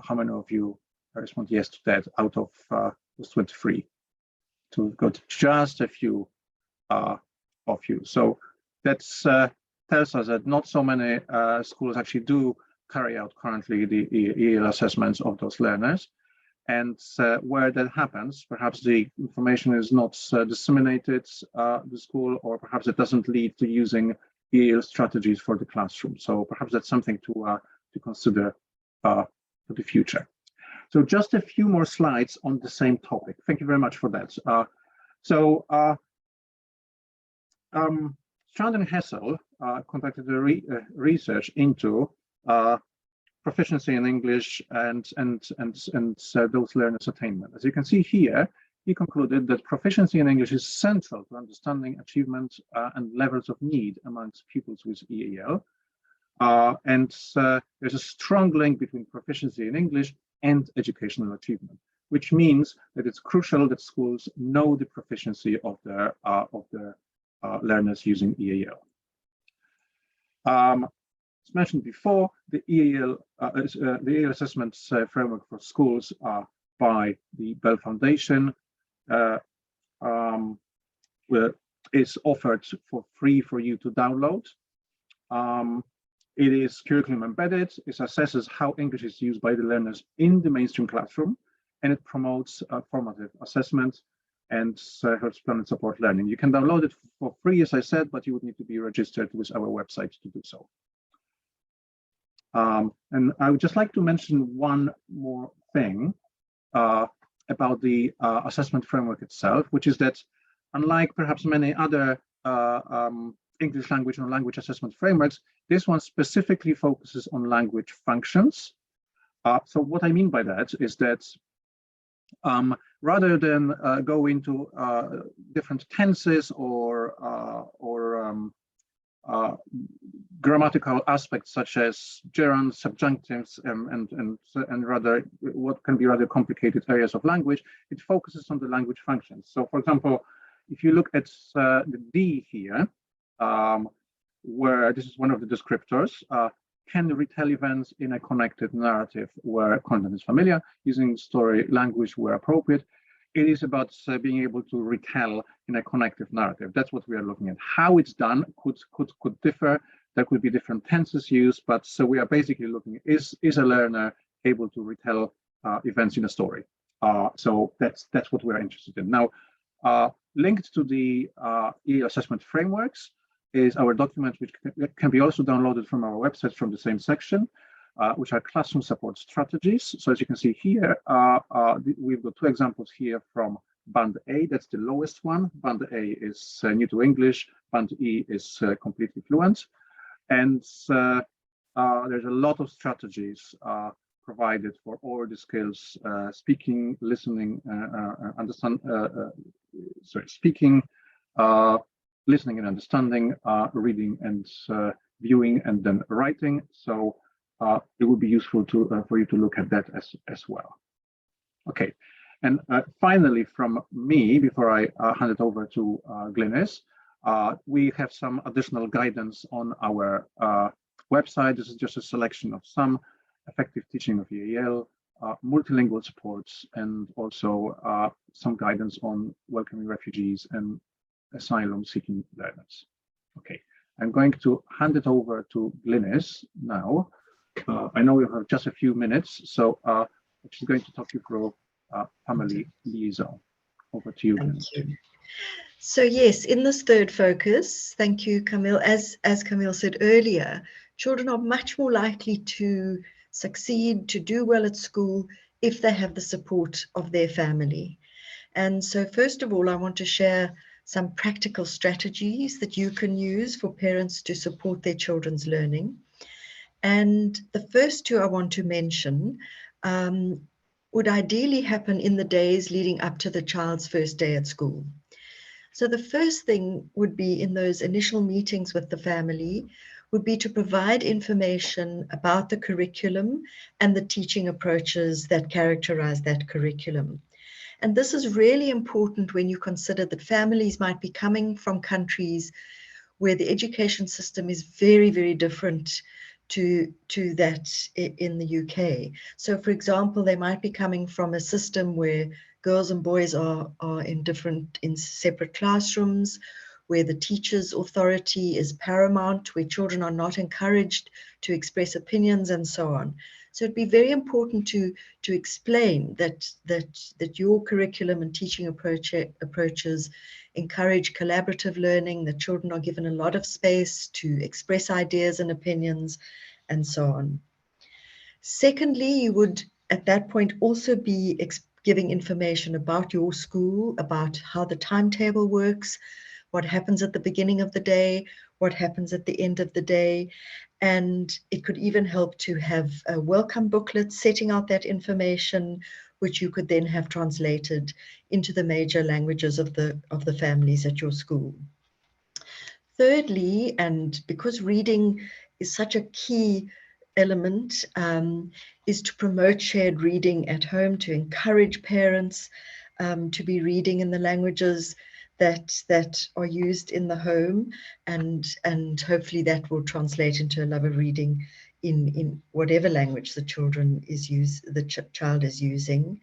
how many of you respond yes to that out of those 23. So we've got just a few of you. So that tells us that not so many schools actually do carry out currently the EAL assessments of those learners. And where that happens, perhaps the information is not disseminated the school, or perhaps it doesn't lead to using EAL strategies for the classroom. So perhaps that's something to consider for the future. So just a few more slides on the same topic. Thank you very much for that. Strand and Hessel conducted a research into proficiency in English and those learners' attainment. As you can see here, he concluded that proficiency in English is central to understanding achievement and levels of need amongst pupils with EAL. There's a strong link between proficiency in English and educational achievement, which means that it's crucial that schools know the proficiency of their learners using EAL. As mentioned before, the EAL assessment framework for schools by the Bell Foundation is offered for free for you to download. It is curriculum embedded. It assesses how English is used by the learners in the mainstream classroom, and it promotes formative assessment and helps plan and support learning. You can download it for free, as I said, but you would need to be registered with our website to do so. And I would just like to mention one more thing about the assessment framework itself, which is that unlike perhaps many other English language or language assessment frameworks, this one specifically focuses on language functions. So what I mean by that is that rather than go into different tenses or grammatical aspects such as gerunds, subjunctives, and rather what can be rather complicated areas of language, it focuses on the language functions. So, for example, if you look at the D here, where this is one of the descriptors, can retell events in a connected narrative where content is familiar, using story language where appropriate. It is about being able to retell in a connective narrative. That's what we are looking at. How it's done could differ. There could be different tenses used, but so we are basically looking at is a learner able to retell events in a story? So that's what we're interested in. Now, linked to the EAL assessment frameworks is our document, which can be also downloaded from our website from the same section. which are classroom support strategies. So as you can see here, we've got two examples here from Band A. That's the lowest one. Band A is new to English. Band E is completely fluent. And there's a lot of strategies provided for all the skills: speaking, listening, speaking, listening and understanding, reading and viewing, and then writing. So it would be useful to for you to look at that as well. Okay, and finally, from me, before I hand it over to Glynis, we have some additional guidance on our website. This is just a selection of some effective teaching of EAL, multilingual supports, and also some guidance on welcoming refugees and asylum-seeking learners. Okay, I'm going to hand it over to Glynis now. I know we have just a few minutes, so she's going to talk you through family liaison. Over to you, Glynis. Thank you. So yes, in this third focus, thank you, Camille. As Camille said earlier, children are much more likely to succeed, to do well at school, if they have the support of their family. And so first of all, I want to share some practical strategies that you can use for parents to support their children's learning. And the first two I want to mention would ideally happen in the days leading up to the child's first day at school. So the first thing would be, in those initial meetings with the family, would be to provide information about the curriculum and the teaching approaches that characterize that curriculum. And this is really important when you consider that families might be coming from countries where the education system is very, very different to that in the UK. So for example, they might be coming from a system where girls and boys are in separate classrooms, where the teacher's authority is paramount, where children are not encouraged to express opinions, and so on. So it'd be very important to explain that your curriculum and teaching approaches encourage collaborative learning, that children are given a lot of space to express ideas and opinions, and so on. Secondly, you would at that point also be giving information about your school, about how the timetable works, what happens at the beginning of the day, what happens at the end of the day. And it could even help to have a welcome booklet setting out that information, which you could then have translated into the major languages of the families at your school. Thirdly, and because reading is such a key element, is to promote shared reading at home, to encourage parents to be reading in the languages that are used in the home, and hopefully that will translate into a love of reading in whatever language the child is using.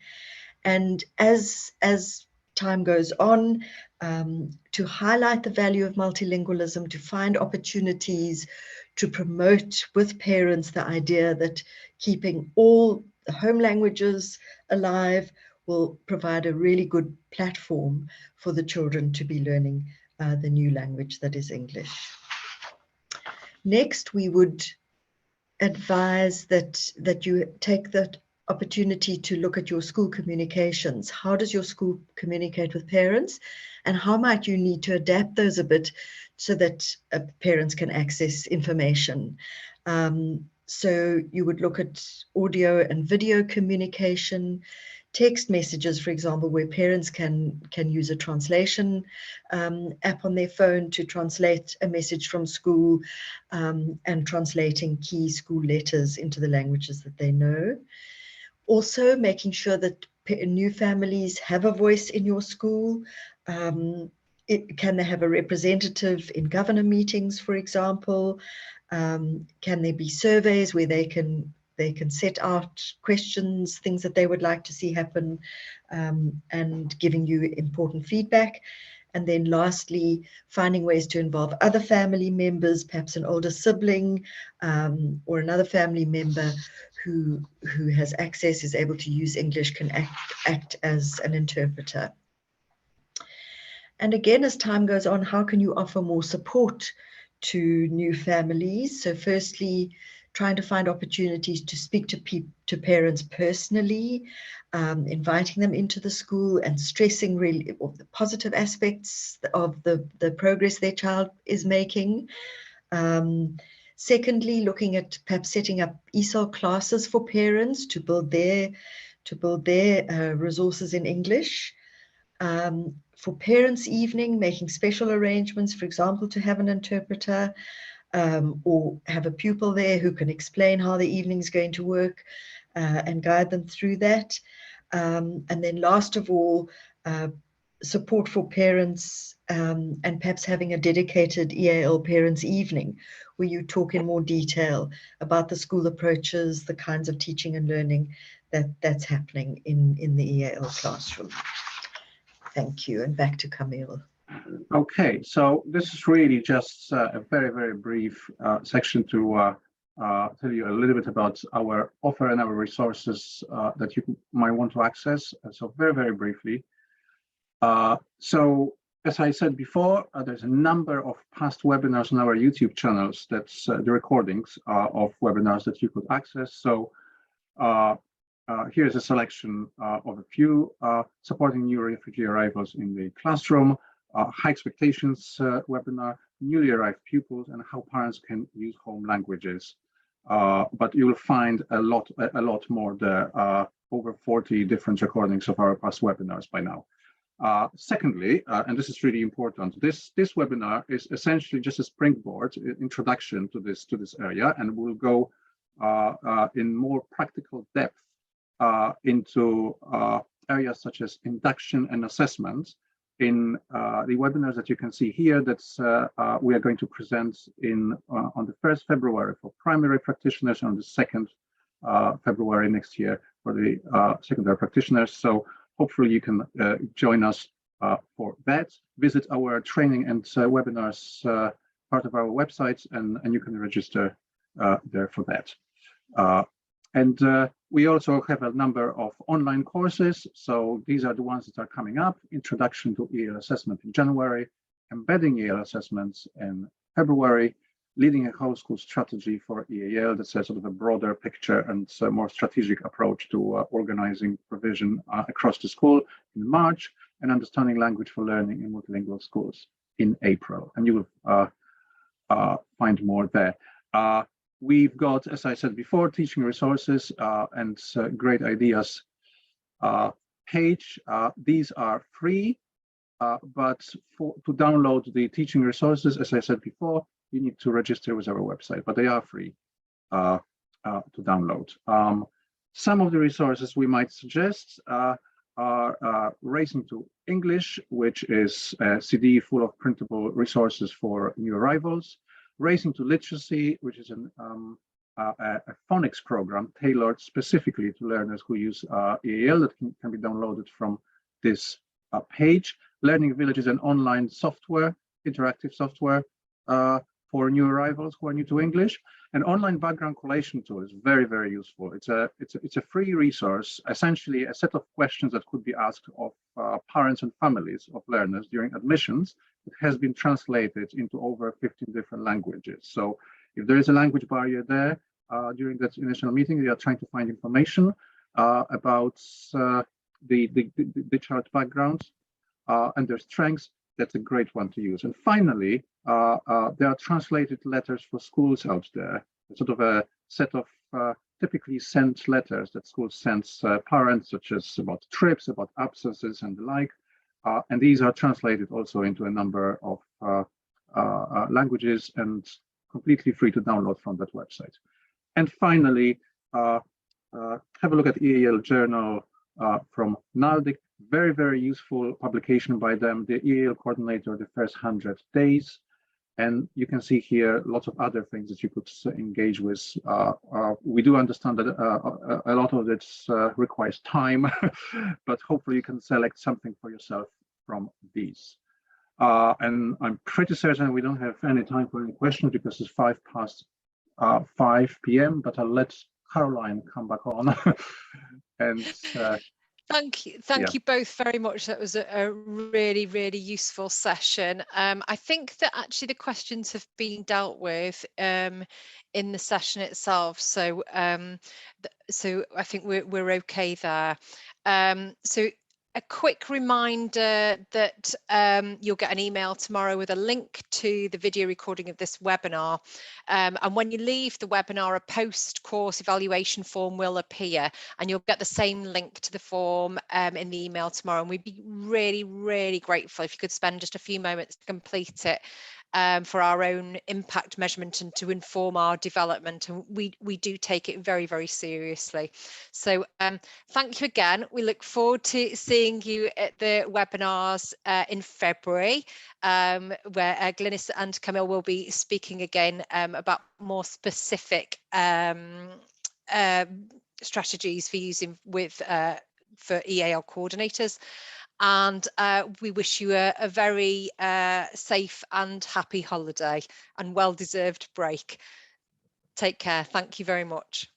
And as time goes on, to highlight the value of multilingualism, to find opportunities to promote with parents the idea that keeping all the home languages alive will provide a really good platform for the children to be learning the new language that is English. Next, we would advise that you take that opportunity to look at your school communications. How does your school communicate with parents, and how might you need to adapt those a bit so that parents can access information? So you would look at audio and video communication, text messages, for example, where parents can use a translation app on their phone to translate a message from school, and translating key school letters into the languages that they know. Also making sure that new families have a voice in your school. Can they have a representative in governor meetings, for example? Can there be surveys where they can set out questions, things that they would like to see happen, and giving you important feedback? And then lastly, finding ways to involve other family members, perhaps an older sibling or another family member who has access, is able to use English, can act as an interpreter. And again, as time goes on, how can you offer more support to new families? So firstly, trying to find opportunities to speak to parents personally, inviting them into the school and stressing really the positive aspects of the progress their child is making. Secondly, looking at perhaps setting up ESOL classes for parents to build their resources in English. For parents' evening, making special arrangements, for example, to have an interpreter, or have a pupil there who can explain how the evening is going to work and guide them through that. And then last of all, support for parents, and perhaps having a dedicated EAL Parents' Evening where you talk in more detail about the school approaches, the kinds of teaching and learning that's happening in the EAL classroom. Thank you, and back to Camille. Okay, so this is really just a very, very brief section to tell you a little bit about our offer and our resources that you might want to access. So very, very briefly. So as I said before, there's a number of past webinars on our YouTube channels. That's the recordings of webinars that you could access. So here's a selection of a few: supporting new refugee arrivals in the classroom, high expectations webinar, newly arrived pupils, and how parents can use home languages. But you will find a lot more there, over 40 different recordings of our past webinars by now. Secondly, and this is really important, this webinar is essentially just a springboard introduction to this area, and we'll go in more practical depth into areas such as induction and assessment in the webinars that you can see here. That's we are going to present on the 1st February for primary practitioners, and on the 2nd February next year for the secondary practitioners. So hopefully you can join us for that. Visit our training and webinars part of our website, and you can register there for that. And we also have a number of online courses. So these are the ones that are coming up: Introduction to EAL Assessment in January, Embedding EAL Assessments in February, Leading a Whole School Strategy for EAL. That's a sort of a broader picture and a more strategic approach to organizing provision across the school in March, and Understanding Language for Learning in Multilingual Schools in April. And you will find more there. We've got, as I said before, teaching resources and great ideas page. These are free, but to download the teaching resources, as I said before, you need to register with our website, but they are free to download. Some of the resources we might suggest are Racing to English, which is a CD full of printable resources for new arrivals. Racing to Literacy, which is a phonics program tailored specifically to learners who use EAL, that can be downloaded from this page. Learning Village is an online software, interactive software for new arrivals who are new to English. An online background collation tool is very, very useful. It's a free resource, essentially a set of questions that could be asked of parents and families of learners during admissions. It has been translated into over 15 different languages. So if there is a language barrier there during that initial meeting, they are trying to find information about the child's background and their strengths. That's a great one to use. And finally, there are translated letters for schools out there, sort of a set of typically sent letters that schools send parents, such as about trips, about absences, and the like. And these are translated also into a number of languages and completely free to download from that website. And finally, have a look at EAL Journal from NALDIC. Very, very useful publication by them, the EAL Coordinator, the first 100 days. And you can see here lots of other things that you could engage with. We do understand that a lot of it requires time, but hopefully you can select something for yourself from these. And I'm pretty certain we don't have any time for any questions because it's 5 p.m., but I'll let Caroline come back on and Thank Yeah. you both very much. That was a really, really useful session. I think that actually the questions have been dealt with in the session itself. So so I think we're okay there. So a quick reminder that you'll get an email tomorrow with a link to the video recording of this webinar. And when you leave the webinar, a post-course evaluation form will appear, and you'll get the same link to the form in the email tomorrow. And we'd be really, really grateful if you could spend just a few moments to complete it for our own impact measurement and to inform our development. And we do take it very, very seriously. So thank you again. We look forward to seeing you at the webinars in February, where Glynis and Camille will be speaking again about more specific strategies for using with for EAL coordinators. And we wish you a very safe and happy holiday and well-deserved break. Take care. Thank you very much.